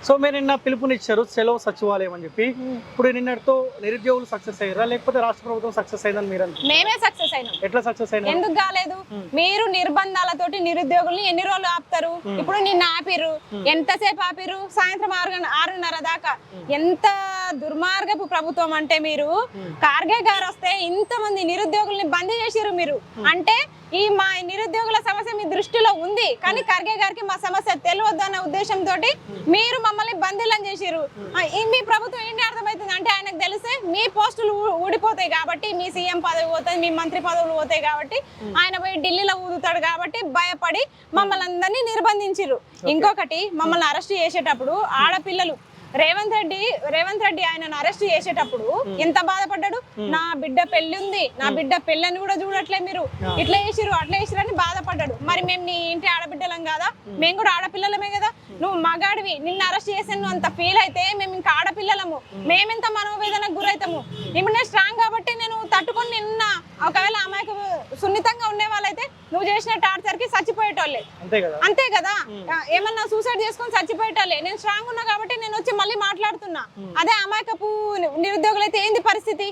So మీరు నిన్న పిలుపునిచ్చారు సెలవు సచివాలయం అని చెప్పి. ఇప్పుడు నిన్నటితో నిరుద్యోగులు సక్సెస్ అయ్యారా లేకపోతే రాష్ట్ర ప్రభుత్వం సక్సెస్ అయిందని మీరు మేమే సక్సెస్ అయినాం. ఎట్లా సక్సెస్ అయినా? ఎందుకు కాలేదు? మీరు నిర్బంధాలతోటి నిరుద్యోగుల్ని ఎన్ని రోజులు ఆపుతారు? ఇప్పుడు నిన్న ఆపిర్రు, ఎంతసేపు ఆపిర్రు? సాయంత్రం 6:30 దాకా. ఎంత దుర్మార్గపు ప్రభుత్వం అంటే మీరు. ఖార్గే గారు వస్తే ఇంతమంది నిరుద్యోగుల్ని బందీ చేసిర్రు మీరు. అంటే ఈ మా నిరుద్యోగుల సమస్య మీ దృష్టిలో ఉంది, కానీ ఖర్గే గారికి మా సమస్య తెలియద్దు అన్న ఉద్దేశంతో మీరు మమ్మల్ని బందీలను చేసిర్రు. మీ ప్రభుత్వం ఏంటి అర్థమవుతుంది అంటే ఆయనకు తెలిస్తే మీ పోస్టులు ఊడిపోతాయి కాబట్టి, మీ సీఎం పదవి పోతుంది, మీ మంత్రి పదవులు పోతాయి కాబట్టి ఆయన పోయి ఢిల్లీలో ఊదుతాడు కాబట్టి భయపడి మమ్మల్ని అందరినీ నిర్బంధించిర్రు. ఇంకొకటి, మమ్మల్ని అరెస్ట్ చేసేటప్పుడు ఆడపిల్లలు రేవంత్ రెడ్డి ఆయనను అరెస్ట్ చేసేటప్పుడు ఎంత బాధపడ్డాడు. నా బిడ్డ పెళ్లి ఉంది, నా బిడ్డ పెళ్ళని కూడా చూడట్లే మీరు, ఇట్లా చేసిరు అట్లా చేసిరు అని బాధపడ్డాడు. మరి మేము నీ ఇంటి ఆడబిడ్డలం కాదా? మేము కూడా ఆడపిల్లలమే కదా. నువ్వు మగాడివి, నిన్ను అరెస్ట్ చేసాను అంత ఫీల్ అయితే మేము ఇంకా ఆడపిల్లలము, మేమెంత మనోవేదనకు గురైతాము. ఇప్పుడు నేను స్ట్రాంగ్ కాబట్టి నేను తట్టుకొని నిన్న. ఒకవేళ అమ్మాయికి సున్నితంగా ఉండే వాళ్ళైతే నువ్వు చేసిన టార్చర్ కి చచ్చిపోయేటోళ్ళే. అంతే కదా, ఏమన్నా సూసైడ్ చేసుకొని చచ్చిపోయేటోళ్ళే. నేను స్ట్రాంగ్ ఉన్నా కాబట్టి నేను వచ్చి మళ్ళీ మాట్లాడుతున్నా. అదే అమాయకపు నిరుద్యోగులైతే ఏంది పరిస్థితి?